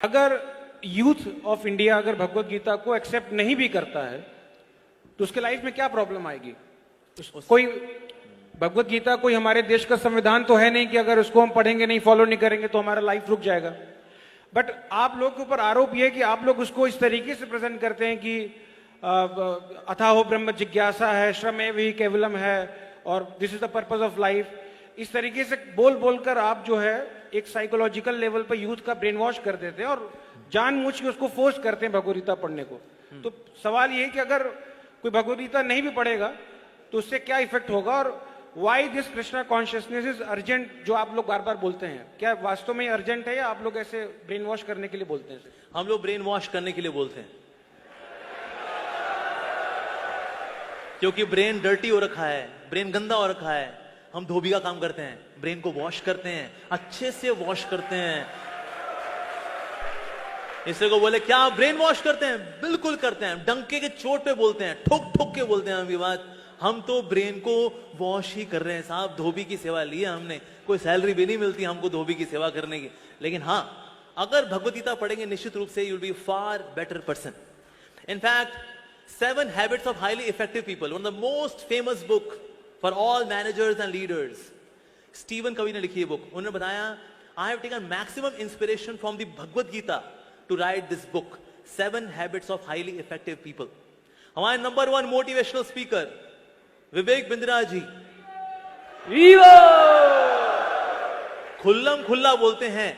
अगर youth of India अगर भगवत गीता को एक्सेप्ट नहीं भी करता है तो उसके लाइफ में क्या प्रॉब्लम आएगी? कोई भगवत गीता कोई हमारे देश का संविधान तो है नहीं कि अगर उसको हम पढ़ेंगे नहीं, फॉलो नहीं करेंगे तो हमारा लाइफ रुक जाएगा। बट आप लोग के ऊपर आरोप यह है कि आप लोग उसको इस तरीके से प्रेजेंट करते हैं कि अथाहो ब्रह्म जिज्ञासा है, श्रमेव हि केवलम है और this is the purpose of life. इस तरीके से बोल बोलकर आप जो है एक साइकोलॉजिकल लेवल पर यूथ का ब्रेन वॉश कर देते हैं और जानबूझ के उसको फोर्स करते हैं भगवत गीता पढ़ने को। तो सवाल ये है कि अगर कोई भगवत गीता नहीं भी पढ़ेगा तो उससे क्या इफेक्ट होगा और why this Krishna consciousness is urgent, जो आप लोग बार बार बोलते हैं, क्या वास्तव में अर्जेंट है या आप लोग ऐसे ब्रेन वॉश करने के लिए बोलते हैं? हम लोग ब्रेन वॉश करने के लिए बोलते हैं, क्योंकि ब्रेन डर्टी हो रखा है, ब्रेन गंदा हो रखा है। हम धोबी का काम करते हैं, ब्रेन को वॉश करते हैं, अच्छे से वॉश करते हैं। इससे को बोले क्या आप ब्रेन वॉश करते हैं? बिल्कुल करते हैं, डंके के चोट पे बोलते हैं, ठोक ठोक के बोलते हैं। हम ये बात, हम तो ब्रेन को वॉश ही कर रहे हैं साहब। धोबी की सेवा ली है हमने, कोई सैलरी भी नहीं मिलती हमको धोबी की सेवा करने की। लेकिन हाँ, अगर भगवत गीता पढ़ेंगे निश्चित रूप से you will be far better person. In fact 7 Habits of Highly Effective People, one of the most famous book for all managers and leaders. Steven कवी ने लिखी ये बुक। उन्होंने बताया, I have taken maximum inspiration from the Bhagavad Gita to write this book, 7 Habits of Highly Effective People. हमारे number 1 motivational speaker Vivek Bindra ji खुल्लम खुल्ला बोलते हैं,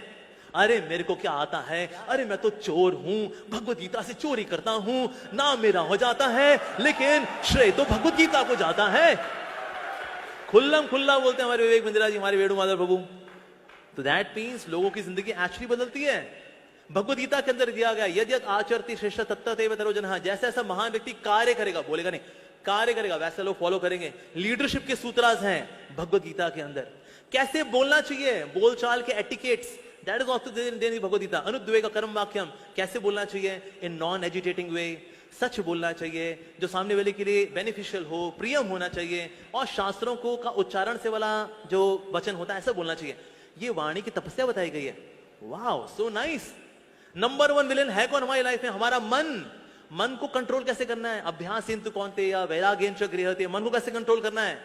अरे मेरे को क्या आता है, अरे मैं तो चोर हूं, भगवत गीता से चोरी करता हूं, नाम मेरा हो जाता है लेकिन श्रेय तो भगवत गीता को जाता है। खुल्लम खुल्ला बोलते हैं हमारे विवेक बिंद्रा जी, हमारे वेणुमाधव प्रभु। तो दैट मीन्स लोगों की जिंदगी एक्चुअली बदलती है। भगवत गीता के अंदर दिया गया, यदि आचरति श्रेष्ठ तत्तदेव तरो जनः, जैसा ऐसा महान व्यक्ति कार्य करेगा, बोलेगा नहीं, कार्य करेगा, वैसे लोग फॉलो करेंगे। लीडरशिप के सूत्रास हैं भगवत गीता के अंदर। कैसे बोलना चाहिए, बोलचाल के etiquettes, that is also there in Bhagavad Gita. अनुद्वेग कर्म वाक्यम, कैसे बोलना चाहिए इन नॉन एजिटेटिंग वे, सच बोलना चाहिए जो सामने वाले के लिए बेनिफिशियल हो, प्रियम होना चाहिए, और शास्त्रों को का उच्चारण से वाला जो वचन होता है ऐसा बोलना चाहिए। ये वाणी की तपस्या बताई गई है। Wow, so nice. Number 1 villain है कौन हमारी लाइफ में? हमारा मन। मन को कंट्रोल कैसे करना है? अभ्यास इंतु कौन्ते या वैराग्येन च गृह्यते, मन को कैसे कंट्रोल करना है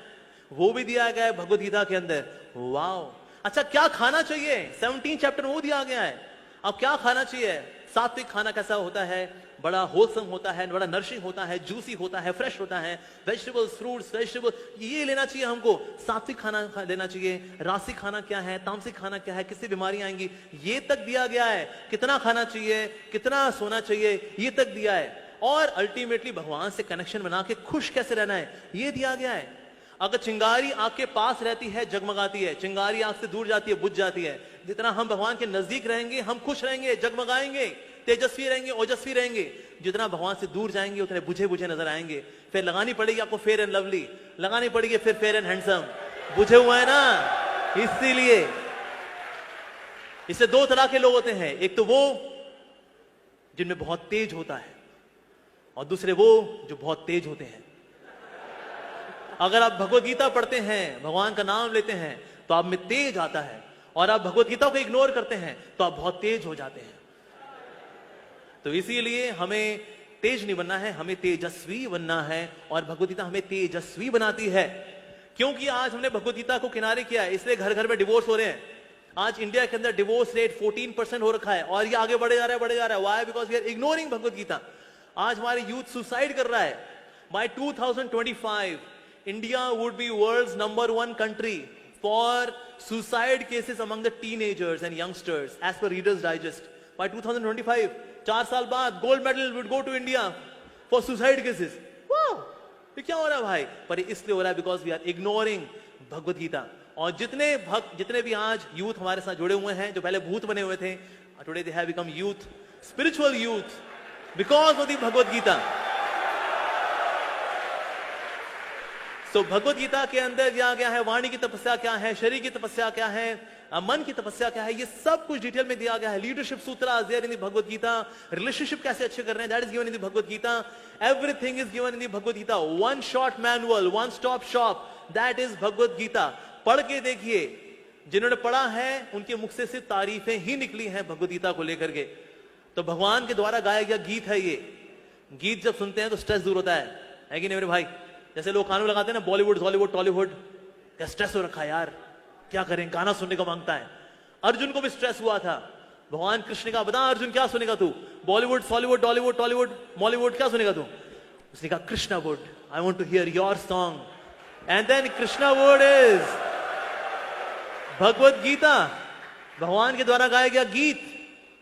वो भी दिया गया है भगवत गीता के अंदर। वाओ। अच्छा, क्या खाना चाहिए? 17 चैप्टर वो दिया गया है। अब क्या खाना चाहिए? सात्विक खाना कैसा होता है? बड़ा होलसम होता है, बड़ा नरिशिंग होता है, जूसी होता है, फ्रेश होता है, वेजिटेबल्स, फ्रूट्स, वेजिटेबल, ये लेना चाहिए हमको। सात्विक खाना लेना चाहिए। रासिक खाना क्या है, तामसिक खाना क्या है, किससे बीमारियां आएंगी, ये तक दिया गया है। कितना खाना चाहिए, कितना सोना चाहिए, ये तक दिया है। और अल्टीमेटली भगवान से कनेक्शन बना के खुश कैसे रहना है, ये दिया गया है। अगर चिंगारी आग के पास रहती है जगमगाती है, चिंगारी आग से दूर जाती है बुझ जाती है। जितना हम भगवान के नजदीक रहेंगे हम खुश रहेंगे, जगमगाएंगे, तेजस्वी रहेंगे, ओजस्वी रहेंगे। जितना भगवान से दूर जाएंगे उतने बुझे बुझे नजर आएंगे। फिर लगानी पड़ेगी आपको फेयर एंड लवली, लगानी पड़ेगी फिर फेयर एंड हैंडसम। बुझे हुआ है ना, इसीलिए इससे 2 तरह के लोग होते हैं। एक तो वो जिनमें बहुत तेज होता है और दूसरे वो जो बहुत तेज होते हैं। अगर आप भगवत गीता पढ़ते हैं, भगवान का नाम लेते हैं तो आप में तेज आता है, और आप भगवत गीता को इग्नोर करते हैं तो आप बहुत तेज हो जाते हैं। तो इसीलिए हमें तेज नहीं बनना है, हमें तेजस्वी बनना है, और भगवत गीता हमें तेजस्वी बनाती है। क्योंकि आज हमने भगवत गीता को किनारे किया है, इसलिए घर घर में डिवोर्स हो रहे हैं। आज इंडिया के अंदर डिवोर्स रेट 14% हो रखा है, और ये आगे बढ़े जा रहा है, बढ़े जा रहा है। Why? Because we are ignoring Bhagavad Gita. आज हमारे यूथ सुसाइड कर रहा है। By 2025 India would be world's number 1 country for suicide cases among the teenagers and youngsters as per Reader's Digest. By 2025, 4 साल बाद gold medal would go to India for suicide cases. Wow! ये क्या हो रहा है भाई? पर इसलिए हो रहा है because we are ignoring Bhagavad Gita. और जितने भक्त, जितने भी आज यूथ हमारे साथ जुड़े हुए हैं, जो पहले भूत बने हुए थे, today they have become youth, spiritual youth because of the Bhagavad Gita. तो भगवत गीता के अंदर दिया गया है वाणी की तपस्या क्या है, शरीर की तपस्या क्या है, मन की तपस्या क्या है, ये सब कुछ डिटेल में दिया गया है। लीडरशिप सूत्र there in the Bhagavad Gita. Relationship कैसे अच्छे करने हैं, that is given in the Bhagavad Gita. Everything is given in the Bhagavad Gita. One shot manual, one stop shop, that is Bhagavad Gita. पढ़ के देखिए, जिन्होंने पढ़ा है उनके मुख से सिर्फ तारीफें ही निकली हैं भगवत गीता को लेकर के। तो भगवान के द्वारा गाया गया गीत है ये। गीत जब सुनते हैं तो स्ट्रेस दूर होता है कि नहीं मेरे भाई? जैसे लोग कानून लगाते हैं ना, बॉलीवुड हॉलीवुड टॉलीवुड, क्या स्ट्रेस हो रखा है यार, क्या करें, गाना सुनने को मांगता है। अर्जुन को भी स्ट्रेस हुआ था। भगवान कृष्ण का, बता अर्जुन क्या सुनेगा तू? Bollywood Hollywood Tollywood Tollywood Mollywood क्या सुनेगा तू? उसने कहा Krishna wood, I want to hear your song. And then Krishna wood is Bhagavad Gita, भगवान के द्वारा गाया गया गीत।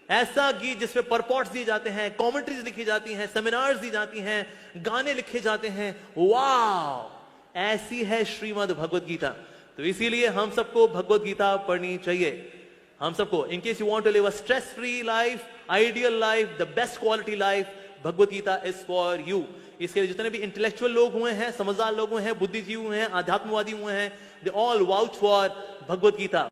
ऐसा गीत जिसमें परपॉट्स दिए जाते हैं, कमेंट्रीज लिखी जाती हैं, सेमिनार्स दी जाती हैं, गाने लिखे जाते हैं। वाह, ऐसी है श्रीमद् भगवत गीता। तो इसीलिए हम सबको भगवत गीता पढ़नी चाहिए। हम सबको, in case you want to live a stress free life, ideal life, the best quality life, Bhagavad Gita is for you. इसके लिए जितने भी इंटेलेक्चुअल लोग हुए हैं, समझदार लोग हुए हैं, बुद्धिजीवी हुए हैं, आध्यात्मवादी हुए हैं, they all vouch for Bhagavad Gita.